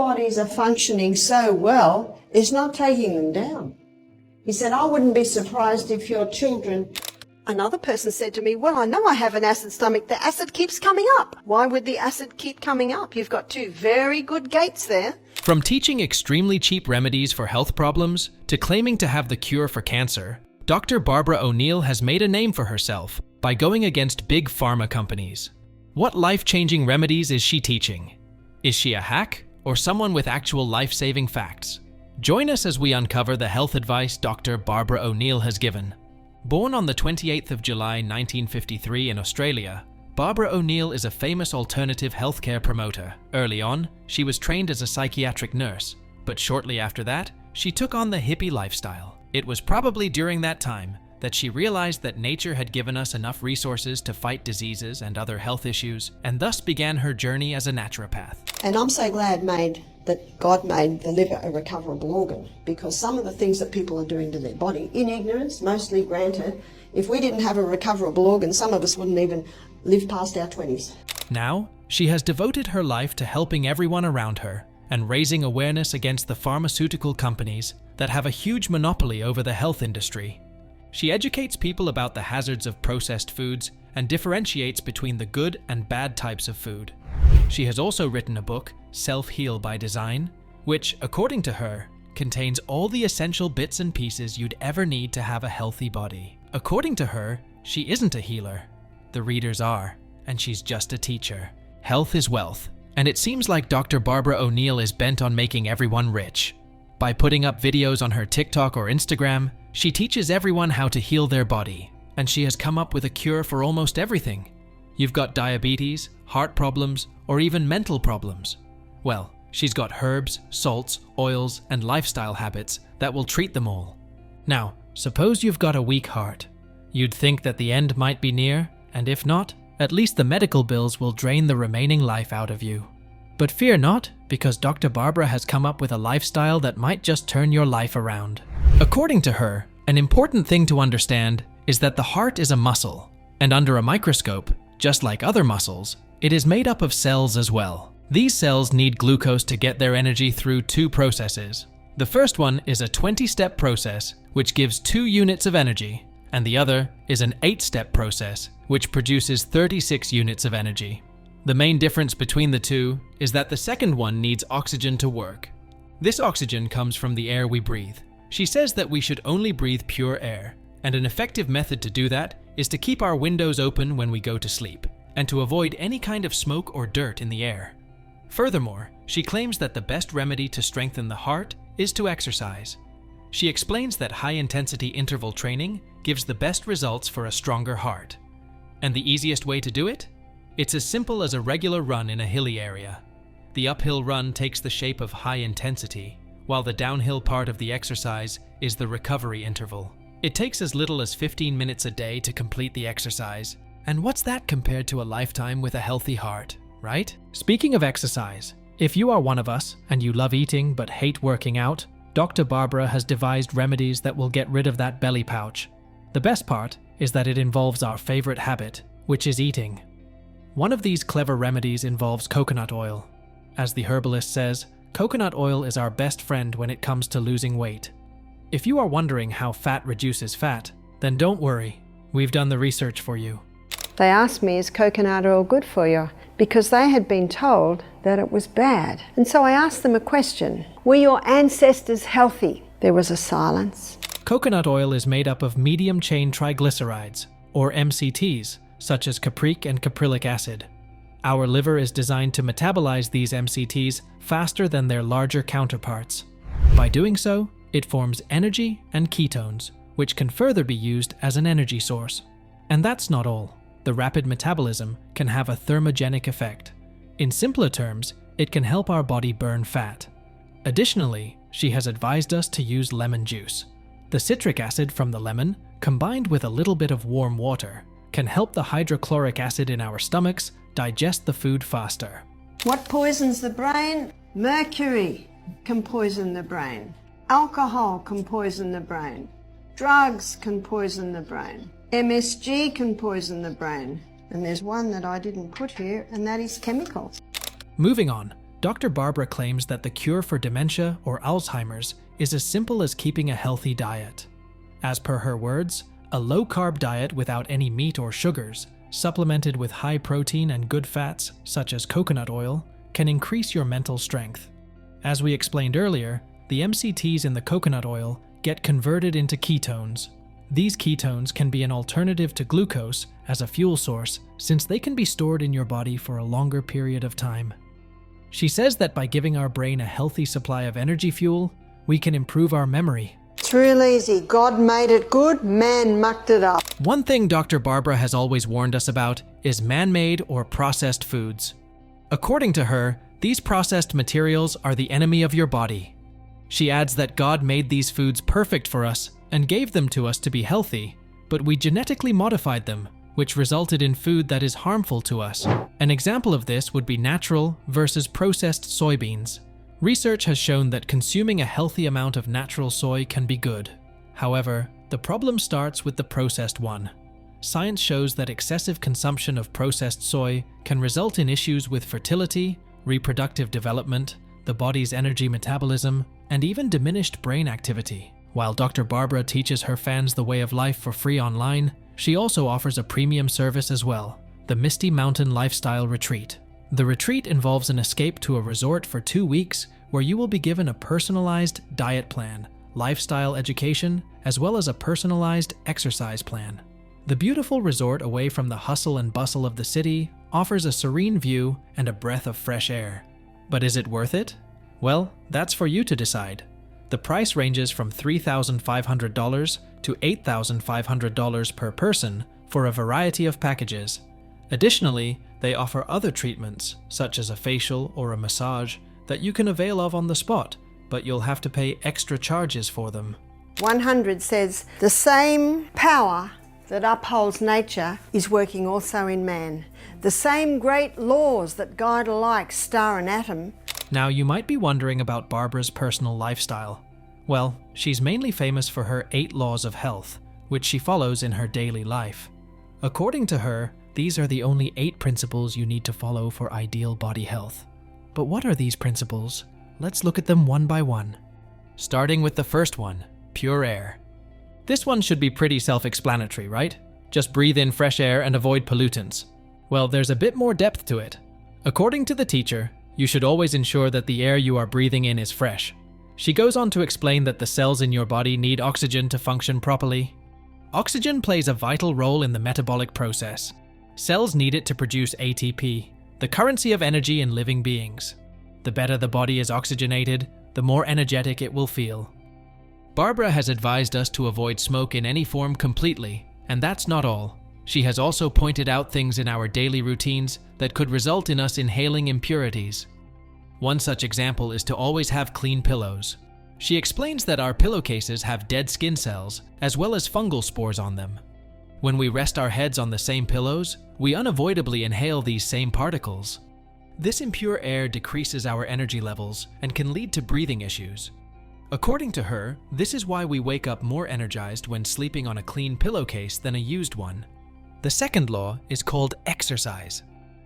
bodies are functioning so well is not taking them down. He said, I wouldn't be surprised if your children... Another person said to me, well, I know I have an acid stomach. The acid keeps coming up. Why would the acid keep coming up? You've got two very good gates there. From teaching extremely cheap remedies for health problems to claiming to have the cure for cancer, Dr. Barbara O'Neill has made a name for herself by going against big pharma companies. What life-changing remedies is she teaching? Is she a hack or someone with actual life-saving facts? Join us as we uncover the health advice Dr. Barbara O'Neill has given. Born on the 28th of July 1953 in Australia, Barbara O'Neill is a famous alternative healthcare promoter. Early on, she was trained as a psychiatric nurse, but shortly after that, she took on the hippie lifestyle. It was probably during that time that she realized that nature had given us enough resources to fight diseases and other health issues, and thus began her journey as a naturopath. And I'm so glad that God made the liver a recoverable organ, because some of the things that people are doing to their body, in ignorance, mostly granted, if we didn't have a recoverable organ, some of us wouldn't even live past our 20s. Now, she has devoted her life to helping everyone around her and raising awareness against the pharmaceutical companies that have a huge monopoly over the health industry. She educates people about the hazards of processed foods and differentiates between the good and bad types of food. She has also written a book, Self-Heal by Design, which, according to her, contains all the essential bits and pieces you'd ever need to have a healthy body. According to her, she isn't a healer. The readers are, and she's just a teacher. Health is wealth, and it seems like Dr. Barbara O'Neill is bent on making everyone rich. By putting up videos on her TikTok or Instagram, she teaches everyone how to heal their body, and she has come up with a cure for almost everything. You've got diabetes, heart problems, or even mental problems. Well, she's got herbs, salts, oils, and lifestyle habits that will treat them all. Now, suppose you've got a weak heart. You'd think that the end might be near, and if not, at least the medical bills will drain the remaining life out of you. But fear not, because Dr. Barbara has come up with a lifestyle that might just turn your life around. According to her, an important thing to understand is that the heart is a muscle, and under a microscope, just like other muscles, it is made up of cells as well. These cells need glucose to get their energy through two processes. The first one is a 20-step process, which gives 2 units of energy, and the other is an 8-step process, which produces 36 units of energy. The main difference between the two is that the second one needs oxygen to work. This oxygen comes from the air we breathe. She says that we should only breathe pure air, and an effective method to do that is to keep our windows open when we go to sleep, and to avoid any kind of smoke or dirt in the air. Furthermore, she claims that the best remedy to strengthen the heart is to exercise. She explains that high-intensity interval training gives the best results for a stronger heart. And the easiest way to do it? It's as simple as a regular run in a hilly area. The uphill run takes the shape of high intensity, while the downhill part of the exercise is the recovery interval. It takes as little as 15 minutes a day to complete the exercise. And what's that compared to a lifetime with a healthy heart, right? Speaking of exercise, if you are one of us and you love eating but hate working out, Dr. Barbara has devised remedies that will get rid of that belly pouch. The best part is that it involves our favorite habit, which is eating. One of these clever remedies involves coconut oil. As the herbalist says, coconut oil is our best friend when it comes to losing weight. If you are wondering how fat reduces fat, then don't worry. We've done the research for you. They asked me, is coconut oil good for you? Because they had been told that it was bad. And so I asked them a question. Were your ancestors healthy? There was a silence. Coconut oil is made up of medium-chain triglycerides, or MCTs, such as capric and caprylic acid. Our liver is designed to metabolize these MCTs faster than their larger counterparts. By doing so, it forms energy and ketones, which can further be used as an energy source. And that's not all. The rapid metabolism can have a thermogenic effect. In simpler terms, it can help our body burn fat. Additionally, she has advised us to use lemon juice. The citric acid from the lemon, combined with a little bit of warm water, can help the hydrochloric acid in our stomachs digest the food faster. What poisons the brain? Mercury can poison the brain. Alcohol can poison the brain. Drugs can poison the brain. MSG can poison the brain. And there's one that I didn't put here, and that is chemicals. Moving on, Dr. Barbara claims that the cure for dementia or Alzheimer's is as simple as keeping a healthy diet. As per her words, a low-carb diet without any meat or sugars, supplemented with high protein and good fats such as coconut oil, can increase your mental strength. As we explained earlier, the MCTs in the coconut oil get converted into ketones. These ketones can be an alternative to glucose as a fuel source, since they can be stored in your body for a longer period of time. She says that by giving our brain a healthy supply of energy fuel, we can improve our memory. It's real easy. God made it good, man mucked it up. One thing Dr. Barbara has always warned us about is man-made or processed foods. According to her, these processed materials are the enemy of your body. She adds that God made these foods perfect for us and gave them to us to be healthy, but we genetically modified them, which resulted in food that is harmful to us. An example of this would be natural versus processed soybeans. Research has shown that consuming a healthy amount of natural soy can be good. However, the problem starts with the processed one. Science shows that excessive consumption of processed soy can result in issues with fertility, reproductive development, the body's energy metabolism, and even diminished brain activity. While Dr. Barbara teaches her fans the way of life for free online, she also offers a premium service as well, the Misty Mountain Lifestyle Retreat. The retreat involves an escape to a resort for 2 weeks where you will be given a personalized diet plan, lifestyle education, as well as a personalized exercise plan. The beautiful resort away from the hustle and bustle of the city offers a serene view and a breath of fresh air. But is it worth it? Well, that's for you to decide. The price ranges from $3,500 to $8,500 per person for a variety of packages. Additionally, they offer other treatments, such as a facial or a massage, that you can avail of on the spot, but you'll have to pay extra charges for them. 100 says, the same power that upholds nature is working also in man. The same great laws that guide alike star and atom. Now, you might be wondering about Barbara's personal lifestyle. Well, she's mainly famous for her 8 laws of health, which she follows in her daily life. According to her, these are the only 8 principles you need to follow for ideal body health. But what are these principles? Let's look at them one by one. Starting with the first one, pure air. This one should be pretty self-explanatory, right? Just breathe in fresh air and avoid pollutants. Well, there's a bit more depth to it. According to the teacher, you should always ensure that the air you are breathing in is fresh. She goes on to explain that the cells in your body need oxygen to function properly. Oxygen plays a vital role in the metabolic process. Cells need it to produce ATP, the currency of energy in living beings. The better the body is oxygenated, the more energetic it will feel. Barbara has advised us to avoid smoke in any form completely, and that's not all. She has also pointed out things in our daily routines that could result in us inhaling impurities. One such example is to always have clean pillows. She explains that our pillowcases have dead skin cells, as well as fungal spores on them. When we rest our heads on the same pillows, we unavoidably inhale these same particles. This impure air decreases our energy levels and can lead to breathing issues. According to her, this is why we wake up more energized when sleeping on a clean pillowcase than a used one. The second law is called exercise.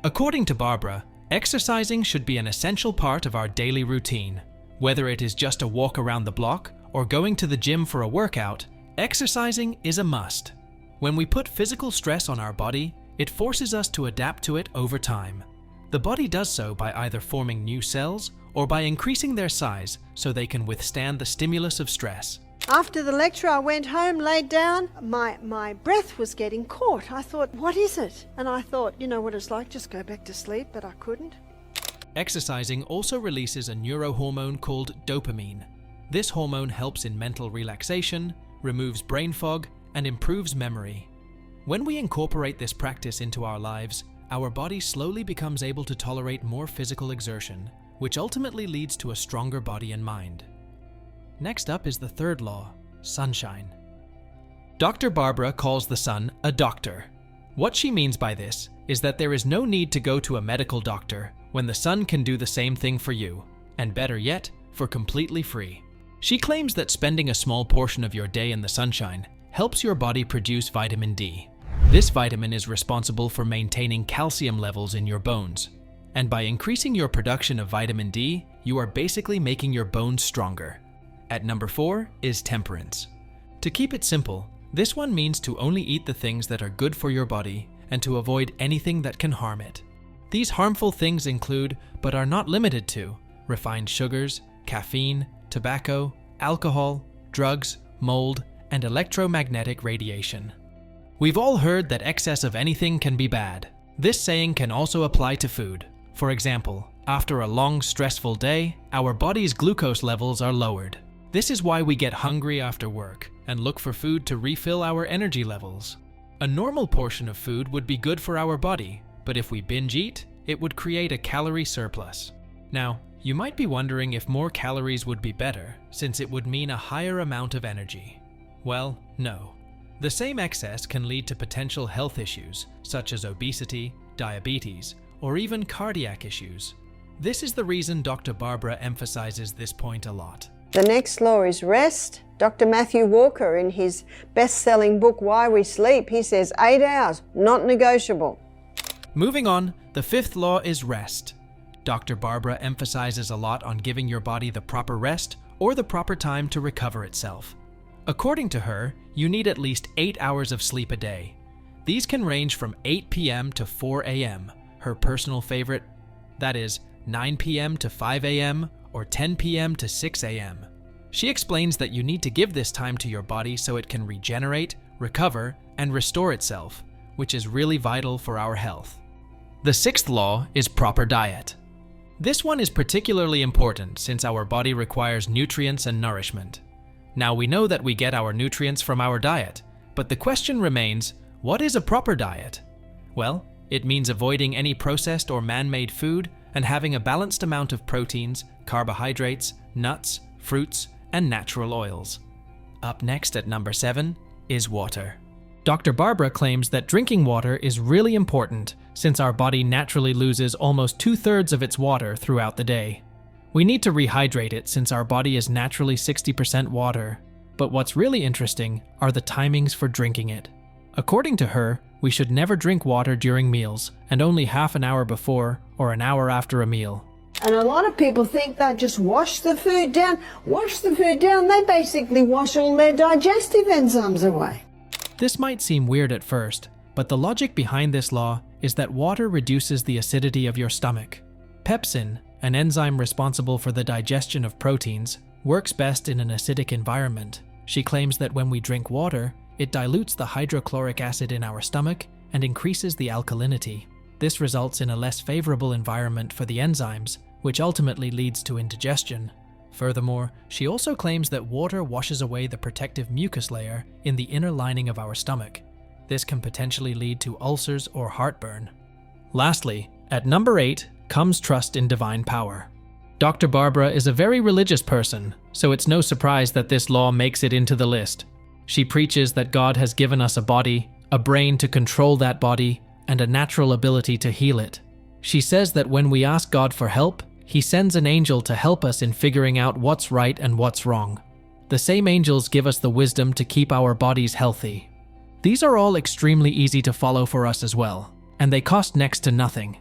According to Barbara, exercising should be an essential part of our daily routine. Whether it is just a walk around the block or going to the gym for a workout, exercising is a must. When we put physical stress on our body, it forces us to adapt to it over time. The body does so by either forming new cells or by increasing their size so they can withstand the stimulus of stress. After the lecture, I went home, laid down. My breath was getting caught. I thought, what is it? And I thought, you know what it's like, just go back to sleep, but I couldn't. Exercising also releases a neurohormone called dopamine. This hormone helps in mental relaxation, removes brain fog, and improves memory. When we incorporate this practice into our lives, our body slowly becomes able to tolerate more physical exertion, which ultimately leads to a stronger body and mind. Next up is the third law, sunshine. Dr. Barbara calls the sun a doctor. What she means by this is that there is no need to go to a medical doctor when the sun can do the same thing for you, and better yet, for completely free. She claims that spending a small portion of your day in the sunshine helps your body produce vitamin D. This vitamin is responsible for maintaining calcium levels in your bones. and by increasing your production of vitamin D, you are basically making your bones stronger. At number 4 is temperance. To keep it simple, this one means to only eat the things that are good for your body and to avoid anything that can harm it. These harmful things include, but are not limited to, refined sugars, caffeine, tobacco, alcohol, drugs, mold, and electromagnetic radiation. We've all heard that excess of anything can be bad. This saying can also apply to food. For example, after a long, stressful day, our body's glucose levels are lowered. This is why we get hungry after work and look for food to refill our energy levels. A normal portion of food would be good for our body, but if we binge eat, it would create a calorie surplus. Now, you might be wondering if more calories would be better, since it would mean a higher amount of energy. Well, no. The same excess can lead to potential health issues, such as obesity, diabetes, or even cardiac issues. This is the reason Dr. Barbara emphasizes this point a lot. The next law is rest. Dr. Matthew Walker, in his best-selling book, Why We Sleep, he says 8 hours, not negotiable. Moving on, the 5th law is rest. Dr. Barbara emphasizes a lot on giving your body the proper rest or the proper time to recover itself. According to her, you need at least 8 hours of sleep a day. These can range from 8 p.m. to 4 a.m., her personal favorite, that is 9 p.m. to 5 a.m. or 10 p.m. to 6 a.m. She explains that you need to give this time to your body so it can regenerate, recover, and restore itself, which is really vital for our health. The 6th law is proper diet. This one is particularly important since our body requires nutrients and nourishment. Now we know that we get our nutrients from our diet, but the question remains, what is a proper diet? Well, it means avoiding any processed or man-made food and having a balanced amount of proteins, carbohydrates, nuts, fruits, and natural oils. Up next at number 7 is water. Dr. Barbara claims that drinking water is really important since our body naturally loses almost 2/3 of its water throughout the day. We need to rehydrate it since our body is naturally 60% water. But what's really interesting are the timings for drinking it. According to her, we should never drink water during meals and only half an hour before or an hour after a meal. And a lot of people think they just wash the food down. They basically wash all their digestive enzymes away. This might seem weird at first, but the logic behind this law is that water reduces the acidity of your stomach. Pepsin, an enzyme responsible for the digestion of proteins, works best in an acidic environment. She claims that when we drink water, it dilutes the hydrochloric acid in our stomach and increases the alkalinity. This results in a less favorable environment for the enzymes, which ultimately leads to indigestion. Furthermore, she also claims that water washes away the protective mucus layer in the inner lining of our stomach. This can potentially lead to ulcers or heartburn. Lastly, at number 8 comes trust in divine power. Dr. Barbara is a very religious person, so it's no surprise that this law makes it into the list. She preaches that God has given us a body, a brain to control that body, and a natural ability to heal it. She says that when we ask God for help, He sends an angel to help us in figuring out what's right and what's wrong. The same angels give us the wisdom to keep our bodies healthy. These are all extremely easy to follow for us as well, and they cost next to nothing.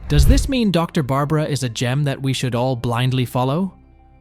Does this mean Dr. Barbara is a gem that we should all blindly follow?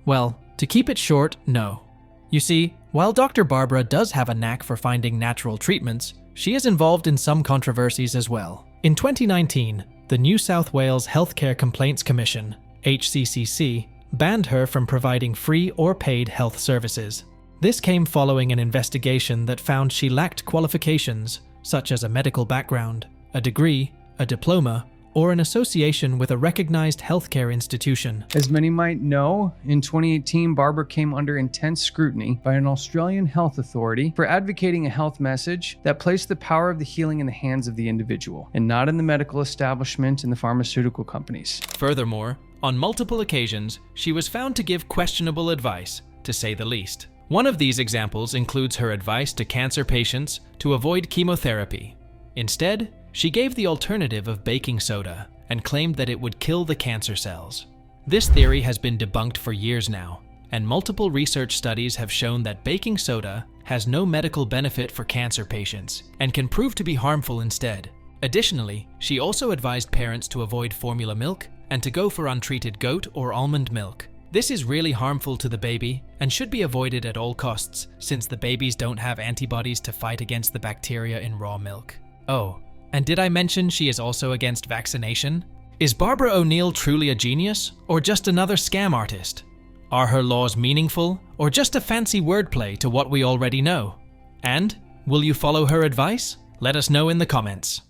Well, to keep it short, no. You see, while Dr. Barbara does have a knack for finding natural treatments, she is involved in some controversies as well. In 2019, the New South Wales Healthcare Complaints Commission, HCCC, banned her from providing free or paid health services. This came following an investigation that found she lacked qualifications, such as a medical background, a degree, a diploma, or an association with a recognized healthcare institution. As many might know, in 2018, Barbara came under intense scrutiny by an Australian health authority for advocating a health message that placed the power of the healing in the hands of the individual, and not in the medical establishment and the pharmaceutical companies. Furthermore, on multiple occasions, she was found to give questionable advice, to say the least. One of these examples includes her advice to cancer patients to avoid chemotherapy. Instead, she gave the alternative of baking soda and claimed that it would kill the cancer cells. This theory has been debunked for years now, and multiple research studies have shown that baking soda has no medical benefit for cancer patients and can prove to be harmful instead. Additionally, she also advised parents to avoid formula milk and to go for untreated goat or almond milk. This is really harmful to the baby and should be avoided at all costs, since the babies don't have antibodies to fight against the bacteria in raw milk. Oh, and did I mention she is also against vaccination? Is Barbara O'Neill truly a genius, or just another scam artist? Are her laws meaningful, or just a fancy wordplay to what we already know? And will you follow her advice? Let us know in the comments.